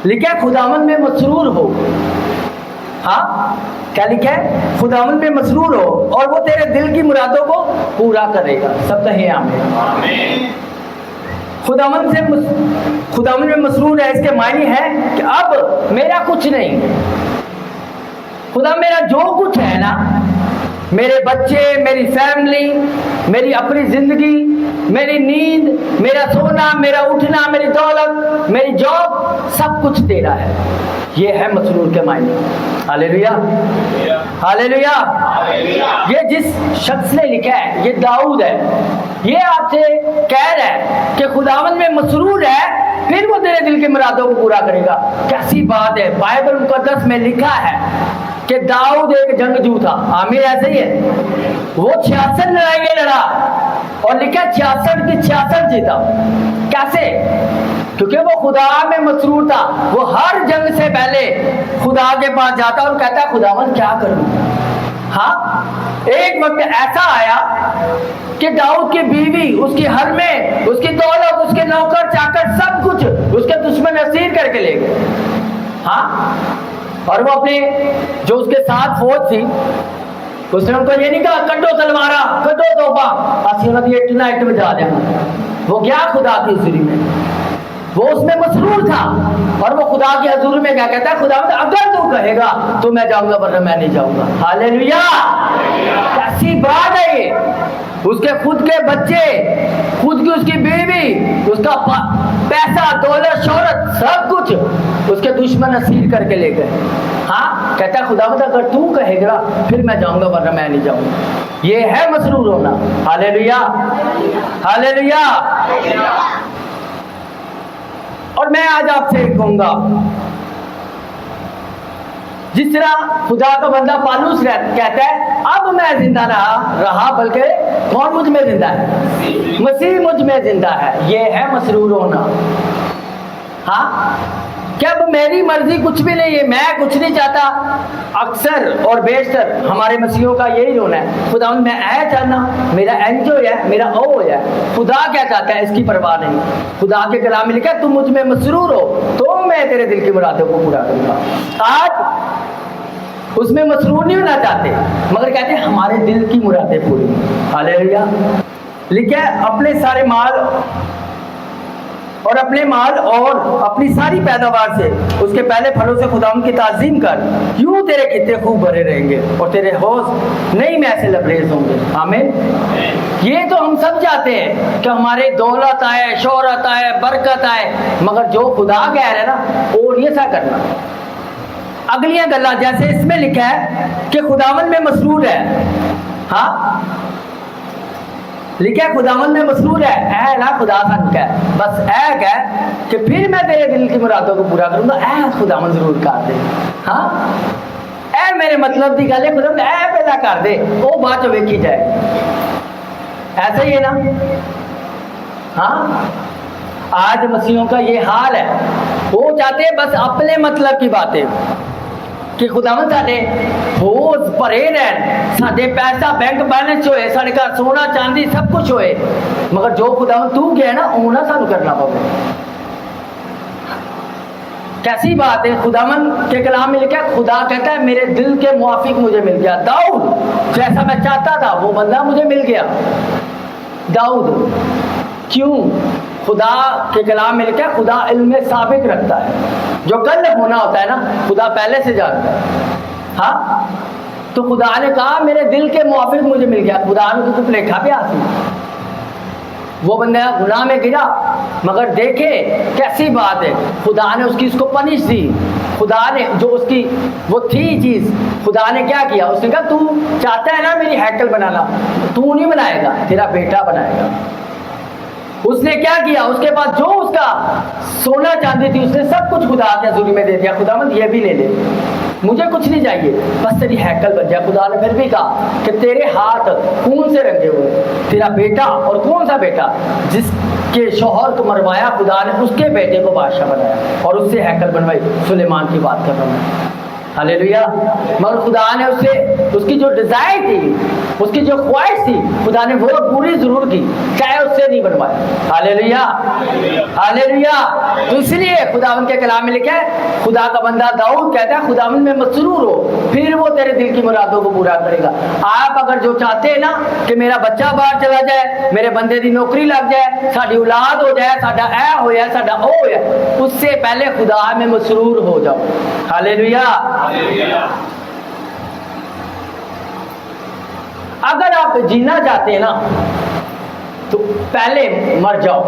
لکھا ہے خداوند میں مسرور ہو. ہاں کیا لکھا ہے؟ خداوند میں مسرور ہو اور وہ تیرے دل کی مرادوں کو پورا کرے گا. سب کہیں آمین. خداوند میں مسرور ہے، اس کے معنی ہے کہ اب میرا کچھ نہیں، خدا میرا جو کچھ ہے نا، میرے بچے، میری فیملی، میری اپنی زندگی، میری نیند، میرا سونا، میرا اٹھنا، میری دولت، میری جاب، سب کچھ تیرا ہے. یہ ہے مسرور کے معنی. ہاللیلویا ہاللیلویا. یہ جس شخص نے لکھا ہے یہ داؤد ہے. یہ آپ سے کہہ رہا ہے کہ خداوند میں مسرور ہے، پھر وہ تیرے دل کی مرادوں کو پورا کرے گا. کیسی بات ہے! بائبل مقدس میں لکھا ہے کہ داؤد ایک جنگجو تھا. آمین. ایسے ہی ہے. وہ 66 لڑائیاں لڑا اور لکھا 66 کی 66 جیتا. کیسے؟ کیونکہ وہ خدا میں مسرور تھا. وہ ہر جنگ سے پہلے خدا کے پاس جاتا اور کہتا ہے خداوند کیا کروں. ہاں ایک وقت ایسا آیا کہ داؤد کی بیوی، اس کی حرمیں، اس کی دولت، اس کے نوکر چاکر، سب کچھ اس کے دشمن اسیر کر کے لے گئے. ہاں اور وہ اپنے جو اس کے ساتھ فوج تھی، اس نے ان کو یہ نہیں کہا کڈو تلوارا، کڈو توپا، اتنا میں جا دیں. وہ گیا خدا کی حضوری میں، وہ اس میں مسرور تھا اور وہ خدا کی حضور میں کیا کہتا ہے خدا اگر تو کہے گا تو میں جاؤں گا ورنہ میں نہیں جاؤں گا. ہاللیلویا. کیسی بات ہے یہ! اس کے خود کے بچے، خود کی اس کی بیوی، اس کا پیسہ، دولت، شہرت، سب کچھ اس کے دشمن اسیر کر کے لے گئے. ہاں کہتا ہے خداوند اگر تو کہے گا پھر میں جاؤں گا ورنہ میں نہیں جاؤں گا. یہ ہے مسرور ہونا. ہاللیلویا ہاللیلویا. اور میں آج آپ سے کہوں گا، جس طرح خدا کا بندہ پالوس کہتا ہے اب میں زندہ رہا بلکہ کون مجھ میں زندہ ہے؟ مسیح مجھ میں زندہ ہے. یہ ہے مسرور ہونا. ہاں کہ اب میری مرضی کچھ بھی نہیں ہے، میں کچھ نہیں چاہتا. اکثر اور بیشتر ہمارے مسیحوں کا یہی ہونا ہے، خداوند میں اے چاہنا، میرا این جو ہے، میرا او ہو جائے. خدا کیا چاہتا ہے اس کی پرواہ نہیں. خدا کے کلام میں لکھا ہے تم مجھ میں مسرور ہو تو میں تیرے دل کی مرادوں کو پورا کروں گا. آج اس میں مسرور نہیں ہونا چاہتے مگر کہتے ہیں ہمارے دل کی مرادیں پوری. ہاللیلویا. لکھا ہے اپنے سارے مال اور اپنی ساری پیداوار سے اس کے پہلے پھلوں سے خداوند کی تعظیم کر، یوں تیرے کتے خوب بھرے رہیں گے اور تیرے حوض نئی میں سے لبریز ہوں گے. آمین. یہ تو ہم سب چاہتے ہیں کہ ہمارے دولت آئے، شہرت آئے، برکت آئے، مگر جو خدا کہہ رہا ہے نا اور یہ سا کرنا. اگلیاں گلا جیسے اس میں لکھا ہے کہ خداوند میں مسرور ہے. ہاں لکھا ہے خداوند میں مسرور ہے. اے نا خدا کا لکھا ہے بس اے کہہ کہ پھر میں تیرے دل کی مرادوں کو پورا کروں گا. اے خداوند ضرور کر دے. ہاں اے میرے مطلب کی گل ہے خداوند اے پیدا کر دے، وہ بعد چ ویکھی جائے. ایسا ہی ہے نا. ہاں آج مسیحوں کا یہ حال ہے، وہ چاہتے ہیں بس اپنے مطلب کی باتیں کہ خداوند ساڈے حوض بھرے رہن، ساڈے پیسہ بینک بیلنس ہوئے، ساڈے گھر سونا چاندی سب کچھ ہوئے، مگر جو خداوند تو کہے نا وہ نہ سانو کرنا پوے. کیسی بات ہے! خداوند کے کلام میں لکھا ہے خدا کہتا ہے میرے دل کے موافق مجھے مل گیا. داؤد جیسا میں چاہتا تھا وہ بندہ مجھے مل گیا. داؤد کیوں؟ خدا کے کلام میں لکھا ہے خدا علم سابق رکھتا ہے. جو کل ہونا ہوتا ہے نا خدا پہلے سے جانتا ہے. ہاں تو خدا نے کہا میرے دل کے موافق مجھے مل گیا. خدا نے تو لکھا بھی آتی. وہ بندہ گناہ میں گرا مگر دیکھے کیسی بات ہے، خدا نے اس کو پنش دی. خدا نے جو اس کی وہ تھی چیز، خدا نے کیا کیا؟ اس نے کہا تو چاہتا ہے نا میری ہیکل بنانا، تو نہیں بنائے گا، تیرا بیٹا بنائے گا. اس نے کیا کیا؟ اس کے بعد جو اس کا سونا چاندی تھی اس نے سب کچھ خدا کے حضوری میں دے دیا. خداوند یہ بھی لے لے، مجھے کچھ نہیں چاہیے، بس تیری ہیکل بن جائے. خدا نے پھر بھی کہا کہ تیرے ہاتھ خون سے رنگے ہوئے، تیرا بیٹا، اور کون سا بیٹا؟ جس کے شوہر کو مروایا خدا نے اس کے بیٹے کو بادشاہ بنایا اور اس سے ہیکل بنوائی. سلیمان کی بات کر رہا ہوں. हालेलुया। मगर खुदा ने उससे उसकी जो डिजायर थी, उसकी जो ख्वाहिश थी, खुदा ने वो पूरी जरूर की, चाहे उससे नहीं बनवाया। Hallelujah, hallelujah. तो इसलिए खुदावंद के कलाम में लिखा है, खुदा का बंदा दाऊद कहता है खुदावंद में मसरूर हो, फिर वो तेरे दिल की मुरादों को पूरा करेगा। आप अगर जो चाहते हैं ना कि मेरा बच्चा बाहर चला जाए, मेरे बंदे की नौकरी लग जाए, साड़ी औलाद हो जाए, साडा ऐ हो जाए, साडा ओ हो जाए, उससे पहले खुदा में मसरूर हो जाओ। हालेलुया। अगर आप जीना चाहते हैं ना तो पहले मर जाओ,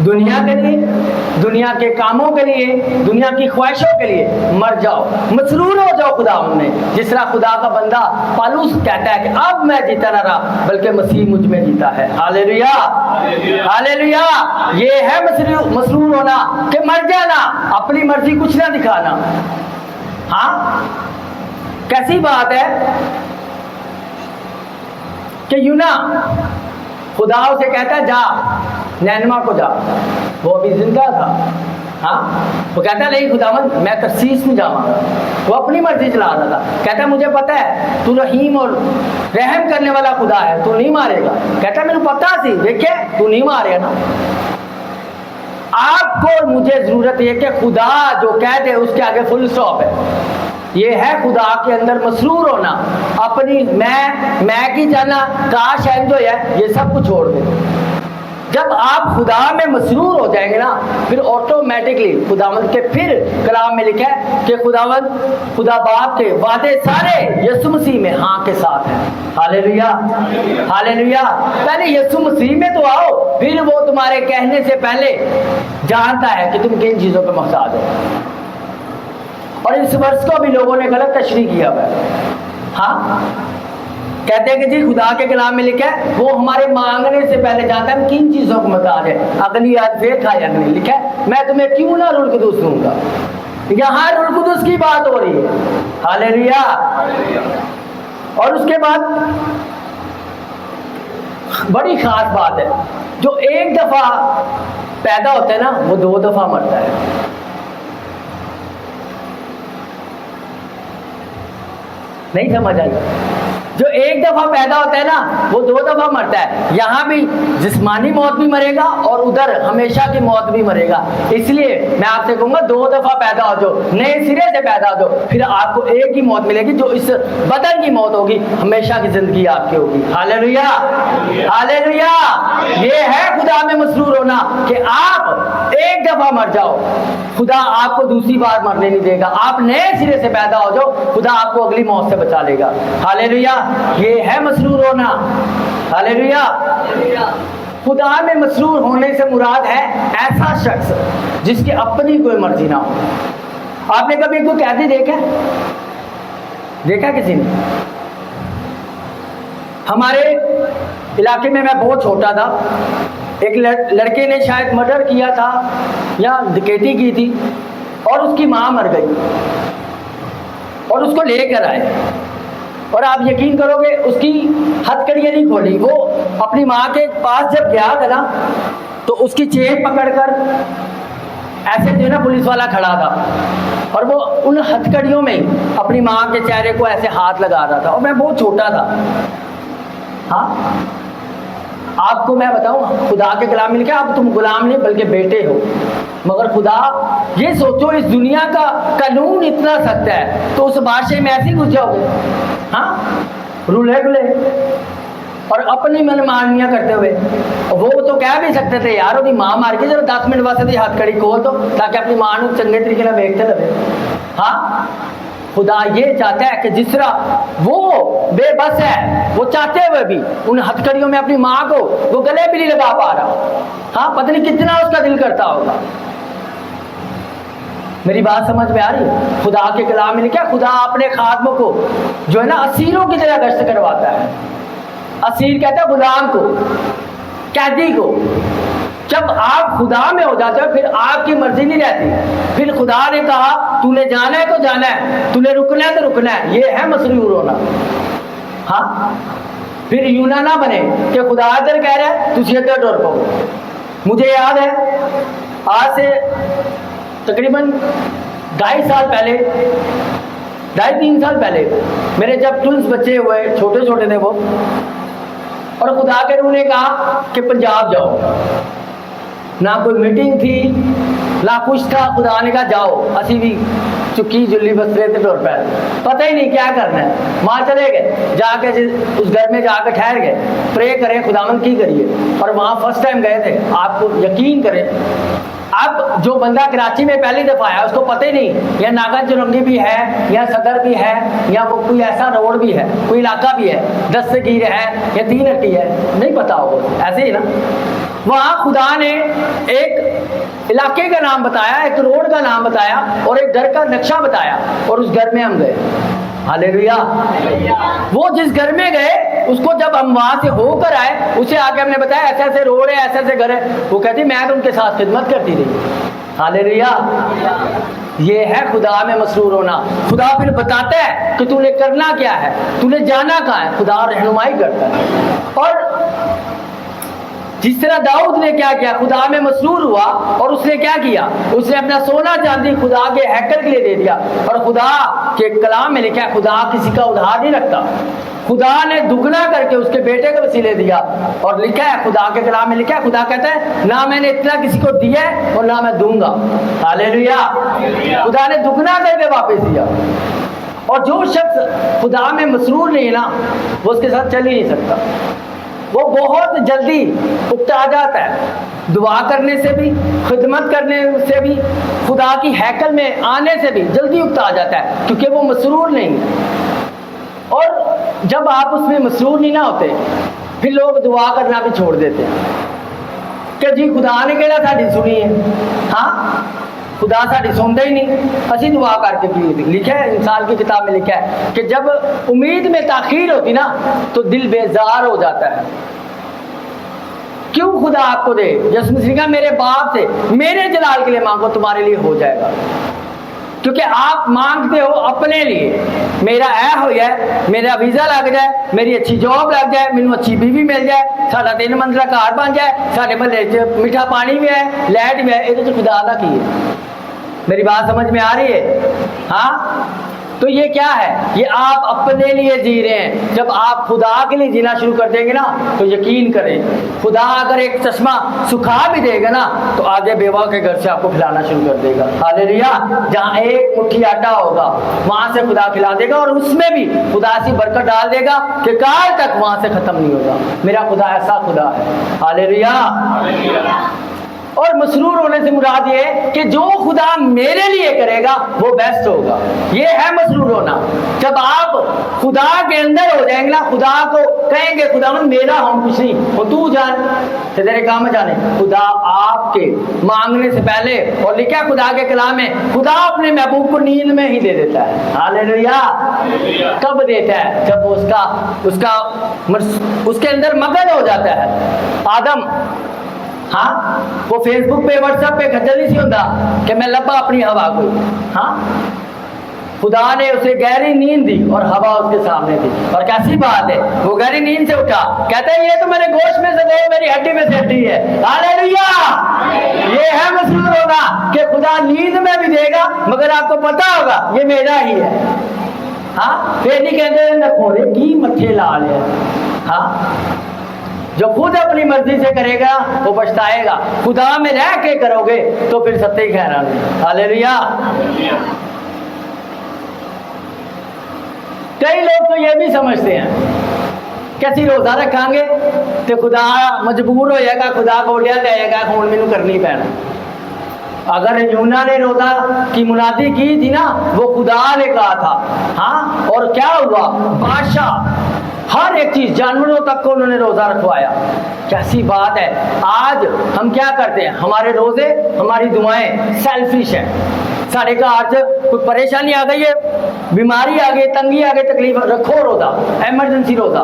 दुनिया के लिए, दुनिया के कामों के लिए, दुनिया की ख्वाहिशों के लिए मर जाओ, मसरूर हो जाओ खुदा में। जिस तरह खुदा का बंदा पालूस कहता है कि अब मैं जीता ना रहा बल्कि मसीह मुझ में जीता है। Hallelujah, hallelujah. ये है मसरूर होना कि मर जाना, अपनी मर्जी कुछ ना दिखाना। हाँ, कैसी बात है कि यूना खुदा उसे कहता है जा नैनवा को जा, वो अभी जिंदा था। हाँ, वो कहता नहीं खुदावंद मैं तरसीस में जाऊंगा, वो अपनी मर्जी चला रहा था। कहता मुझे पता है तू रहीम और रहम करने वाला खुदा है, तू नहीं मारेगा। कहता मैंने पता सी, देखे तू नहीं मारे ना। आपको और मुझे जरूरत है कि खुदा जो कह दे उसके आगे फुल स्टॉप है। ये है खुदा के अंदर मसरूर होना, अपनी मैं की जाना, काश है जो है, ये सब कुछ छोड़ दे। जब आप खुदा में मसरूर हो जाएंगे ना, फिर ऑटोमेटिकली खुदावंद के, फिर कलाम में लिखा है कि खुदावंद खुदा बाप के वादे सारे यीशु मसीह में हाँ के साथ हैं। Hallelujah, hallelujah. पहले यीशु मसीह में तो आओ, फिर वो तुम्हारे कहने से पहले जानता है कि तुम किन चीजों पे मोहताज हो। और इस वर्ष को भी लोगों ने गलत तशरीह किया हुआ है। हाँ, कहते हैं कि जी खुदा के कलाम में लिखा है वो हमारे मांगने से पहले जानता है हम किन चीजों को मोहताज है। अगली याद फिर था नहीं लिखा है मैं तुम्हें क्यों ना रूल कुदूस दूंगा। यहाँ रूल कुदूस की बात हो रही है। हालेलुया। और उसके बाद बड़ी खास बात है, जो एक दफा पैदा होता है ना वो 2 दफा मरता है। नहीं समझ आई? जो एक दफा पैदा होता है ना वो 2 दफा मरता है। यहाँ भी जिस्मानी मौत भी मरेगा और उधर हमेशा की मौत भी मरेगा। इसलिए मैं आपसे कहूंगा 2 दफा पैदा हो जाओ, नए सिरे से पैदा हो जाओ, फिर आपको एक ही मौत मिलेगी जो इस बदन की मौत होगी, हमेशा की जिंदगी आपकी होगी। Hallelujah, hallelujah. ये है खुदा में मसरूर होना कि आप एक दफा मर जाओ, खुदा आपको दूसरी बार मरने नहीं देगा। आप नए सिरे से पैदा हो जाओ, खुदा आपको अगली मौत से बचा लेगा। हालेलुया। ये है मसरूर होना। हालेलुया। खुदा में मसरूर होने से मुराद है ऐसा शख्स जिसकी अपनी कोई मर्जी ना हो। आपने कभी कोई कैदी देखा किसी ने? हमारे इलाके में मैं बहुत छोटा था, एक लड़के ने शायद मर्डर किया था या डकैती की थी और उसकी माँ मर गई और उसको लेकर आए। और आप यकीन करोगे उसकी हथकड़ियाँ नहीं खोली। वो अपनी माँ के पास जब गया था ना तो उसकी चेन पकड़कर ऐसे जो ना पुलिस वाला खड़ा था और वो उन हथकड़ियों में अपनी माँ के चेहरे को ऐसे हाथ लगा रहा था और मैं बहुत छोटा था। हाँ, आपको मैं बताऊं खुदा के कलाम में लिखा अब तुम गुलाम नहीं बल्कि बेटे हो। मगर खुदा ये सोचो इस दुनिया का कानून इतना सख्त है तो उस बादशाह में ऐसे ही घुस जाओगे। हाँ, रूले गुले और अपनी मनमानियां करते हुए। वो तो कह भी सकते थे यार वो मां मार के जब 10 मिनट वास्ते हाथ खड़ी खोल दो ताकि अपनी मां को चंगे तरीके से देखते रहे। हाँ, खुदा ये चाहता है कि जिस तरह वो बेबस है वो चाहते हुए भी उन हथकड़ियों में अपनी माँ को वो गले भी नहीं लगा पा रहा। हाँ, पता नहीं कितना उसका दिल करता होगा। मेरी बात समझ में आ रही है? खुदा के कलाम में लिखा खुदा अपने खादमों को जो है ना असीरों की तरह गश्त करवाता है। असीर कहता है गुलाम को, कैदी को। जब आप खुदा में हो जाते हो फिर आपकी मर्जी नहीं रहती। फिर खुदा ने कहा तूने जाना है तो जाना है, तूने रुकना है तो रुकना है। ये है मसरूर होना। हाँ, फिर यूं ना बने कि खुदा इधर कह रहा है तुझे इधर डर पाओ। मुझे याद है आज से तकरीबन 2.5 साल पहले, 2.5-3 साल पहले मेरे जब ट्विंस बच्चे हुए, छोटे छोटे थे वो, और खुदा के रूह ने कहा कि पंजाब जाओ। ना कोई मीटिंग थी ना कुछ था, खुदा ने कहा जाओ। असी भी चुक्की जुल्ली बस रहे थे डोर पैर, पता ही नहीं क्या करना है। वहाँ चले गए, जाके उस घर में जाकर ठहर गए, प्रे करें, खुदावन की करिए। और वहाँ फर्स्ट टाइम गए थे, आपको यकीन करें, अब जो बंदा कराची में पहली दफ़ा आया उसको पता ही नहीं या नागा चुरंगी भी है, या सदर भी है, या वो कोई ऐसा रोड भी है, कोई इलाका भी है, 10 से गिर है या 3 हट्टी है, नहीं पता होगा, ऐसे ही ना। वहाँ खुदा ने एक इलाके का नाम बताया, एक रोड का नाम बताया और एक घर का नक्शा बताया, और उस घर में हम गए। हालेलुया। वो जिस घर में गए उसको जब हम वहां से होकर आए, उसे आके हमने बताया ऐसे ऐसे रोड है, ऐसे ऐसे घर है। वो कहती मैं तो उनके साथ खिदमत करती रही। हालेलुया। ये है खुदा में मसरूर होना। खुदा फिर बताता है कि तूने करना क्या है, तूने जाना कहाँ है। खुदा रहनुमाई करता है। और जिस तरह दाऊद ने क्या किया, खुदा में मसरूर हुआ और उसने क्या किया, उसने अपना सोना चांदी खुदा के हैकल के लिए दे दिया। और खुदा के कलाम में लिखा है खुदा किसी का उधार नहीं रखता। खुदा ने दुगना करके उसके बेटे के वसीले दिया। और लिखा है खुदा के कलाम में लिखा है, खुदा कहता है ना मैंने इतना किसी को दिया है और ना मैं दूंगा। हालेलुया। खुदा ने दुगना करके वापस दिया। और जो शख्स खुदा में मसरूर नहीं है ना, वो उसके साथ चल ही नहीं सकता। वो बहुत जल्दी उकता जाता है। दुआ करने से भी, खिदमत करने से भी, खुदा की हैकल में आने से भी जल्दी उकता जाता है, क्योंकि वो मसरूर नहीं है। और जब आप उसमें मसरूर नहीं ना होते, फिर लोग दुआ करना भी छोड़ देते हैं कि जी खुदा ने कहना साड़ी सुनी है। हाँ, खुदा साड़ी सुनता ही नहीं, असी दुआ करके भी। लिखा है इंसान की किताब में लिखा है कि जब उम्मीद में ताखीर होती ना तो दिल बेजार हो जाता है। क्यों खुदा आपको दे, यसु मसीह का मेरे बाप से मेरे जलाल के लिए मांगो, तुम्हारे लिए हो जाएगा। क्योंकि आप मांगते हो अपने लिए, मेरा ऐ हो जाए, मेरा वीज़ा लग जाए, मेरी अच्छी जॉब लग जाए, मैनू अच्छी बीवी मिल जाए, साडा 3 मंजिला घर बन जाए, साडे महल्ले च मीठा पानी भी है, लाइट भी है। ये तो खुदा दा की है। मेरी बात समझ में आ रही है? हाँ, तो ये क्या है, ये आप अपने लिए जी रहे हैं। जब आप खुदा के लिए जीना शुरू कर देंगे ना, तो यकीन करें खुदा अगर एक चश्मा सुखा भी देगा ना, तो आगे बेवा के घर से आपको खिलाना शुरू कर देगा। हालेलुया। जहाँ एक मुट्ठी आटा होगा वहां से खुदा खिला देगा, और उसमें भी खुदा सी बरकत डाल देगा कि काल तक वहां से खत्म नहीं होगा। मेरा खुदा ऐसा खुदा है। हालेलुया। और मसरूर होने से मुराद ये है कि जो खुदा मेरे लिए करेगा वो बेस्ट होगा। ये है मसरूर होना। जब आप खुदा के अंदर हो जाएंगे ना, खुदा को कहेंगे खुदा मेरा हम कुछ नहीं, वो तू जान से तेरे काम जाने। खुदा आपके मांगने से पहले, और लिखा खुदा के कलाम में, खुदा अपने महबूब को नींद में ही दे देता है। हालेलुया। कब देता है? जब उसके अंदर मगन हो जाता है। आदम, हाँ, वो फेसबुक पे व्हाट्सएप पे खजल नहीं सी होता कि मैं लब्बा अपनी हवा को। हाँ, खुदा ने उसे गहरी नींद दी और हवा उसके सामने थी। और कैसी बात है, वो गहरी नींद से उठा, कहते हैं ये तो मेरे गोश्त में से नहीं, मेरी हड्डी में से हड्डी है। हालेलुया। ये है मसरूर होगा कि खुदा नींद में भी देगा, मगर आपको पता होगा ये मेरा ही है। हाँ, फिर नहीं कहते नखोरे की मत्थे लाल है। हाँ, जो खुद अपनी मर्जी से करेगा वो पछताएगा। खुदा में रह के करोगे तो फिर सत्य कहना नहीं। हालेलुया। कई लोग तो ये भी समझते हैं कैसी रोजा रखांगे तो खुदा मजबूर हो जाएगा, खुदा बोलिया जाएगा, खून मैनू करनी पैना। अगर यूना ने रोजा की मुनादी की थी ना, वो खुदा ने कहा था। हाँ, और क्या हुआ, बादशाह हर एक चीज, जानवरों तक को उन्होंने रोजा रखवाया। कैसी बात है। आज हम क्या करते हैं, हमारे रोजे, हमारी दुआएं सेल्फिश हैं। साढ़े घर च कोई परेशानी आ गई है, बीमारी आ गई, तंगी आ गई, तकलीफ, रखो रोजा, एमरजेंसी रोजा।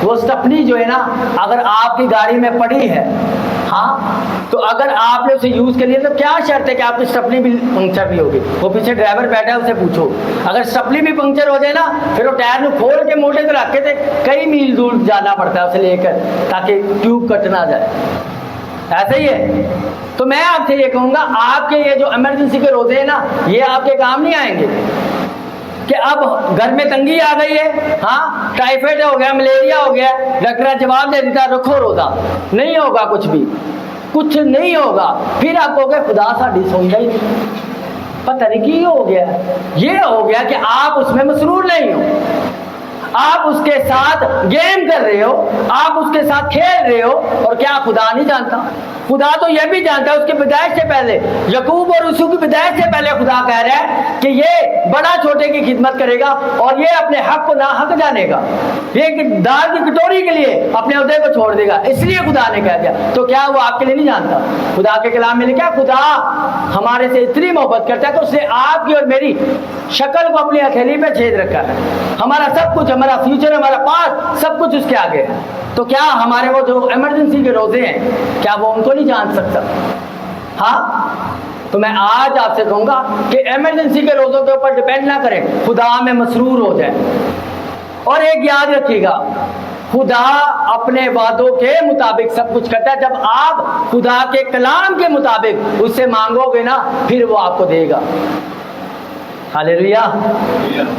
वो स्टपनी जो है ना, अगर आपकी गाड़ी में पड़ी है, हाँ, तो अगर आपने उसे यूज कर लिया तो क्या शर्त है कि आपकी स्टपनी भी पंक्चर भी होगी। वो पीछे ड्राइवर बैठा है, उसे पूछो, अगर स्टपनी भी पंक्चर हो जाए ना, फिर वो टायर को खोल के मोटे तो रखे थे, कई मील दूर जाना पड़ता है उसे लेकर, ताकि ट्यूब कट ना जाए। ایسے ہی ہے. تو میں آپ سے یہ کہوں گا آپ کے یہ جو ایمرجنسی کے روزے ہیں نا یہ آپ کے کام نہیں آئیں گے کہ اب گھر میں تنگی آ گئی ہے, ہاں ٹائیفائڈ ہو گیا, ملیریا ہو گیا, ڈاکٹر جواب دے دیتا رکھو روزہ. نہیں ہوگا, کچھ نہیں ہوگا. پھر آپ کہو گے خدا ساڈی سنتا ہی نہیں, پتہ نہیں کی ہو گیا. یہ ہو گیا کہ آپ اس میں مسرور نہیں ہو, آپ اس کے ساتھ گیم کر رہے ہو, آپ اس کے ساتھ کھیل رہے ہو. اور کیا خدا نہیں جانتا؟ خدا تو یہ بھی جانتا ہے. اس کی پیدائش سے پہلے, یعقوب اور یوسف کی پیدائش سے پہلے خدا کہہ رہا ہے کہ یہ بڑا چھوٹے کی خدمت کرے گا اور یہ اپنے حق کو ناحق جانے گا, یہ دال کی کٹوری کے لیے اپنے عہدے کو چھوڑ دے گا. اس لیے خدا نے کہہ دیا. تو کیا وہ آپ کے لیے نہیں جانتا؟ خدا کے کلام میں لکھا خدا ہمارے سے اتنی محبت کرتا ہے تو اس نے آپ کی اور میری شکل کو اپنی ہتھیلی پہ چھید رکھا ہے. ہمارا سب کچھ, ہمارا فیوچر, ہمارا پاس, سب کچھ اس کے آگے ہے. تو کیا ہمارے وہ جو ایمرجنسی کے روزے ہیں کیا وہ ان کو نہیں جان سکتا؟ ہاں. تو میں آج آپ سے کہوں گا کہ ایمرجنسی کے روزوں کے اوپر ڈیپینڈ نہ کریں, خدا میں مسرور ہو جائے. اور ایک یاد رکھیے گا, خدا اپنے وعدوں کے مطابق سب کچھ کرتا ہے. جب آپ خدا کے کلام کے مطابق اس سے مانگو گے نا پھر وہ آپ کو دے گا. ہاللیلویا.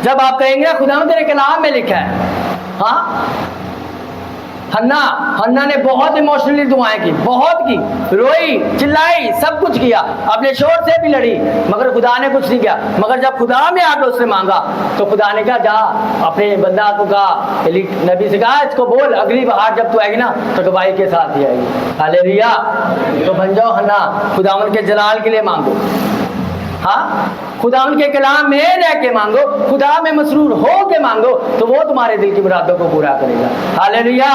جب آپ کہیں گے خدا نے تیرے کلام میں لکھا ہے. ہاں, ہنا نے بہت ایموشنلی دعائیں کی, بہت کی, روئی, چلائی, سب کچھ کیا, اپنے شور سے بھی لڑی, مگر خدا نے کچھ نہیں کیا. مگر جب خدا میں آ کے اس سے مانگا تو خدا نے کہا جا اپنے بندہ کو کہا, نبی سے کہا اس کو بول اگلی بار جب تو آئے گی نا تو گواہی کے ساتھ ہی آئے گی. ہاللیلویا. تو بن جاؤ ہنا, خداوند کے جلال کے لیے مانگو. ہاں, خدا ان کے کلام میں رہ کے مانگو, خدا میں مسرور ہو کے مانگو تو وہ تمہارے دل کی مرادوں کو پورا کرے گا. ہاللیلویا.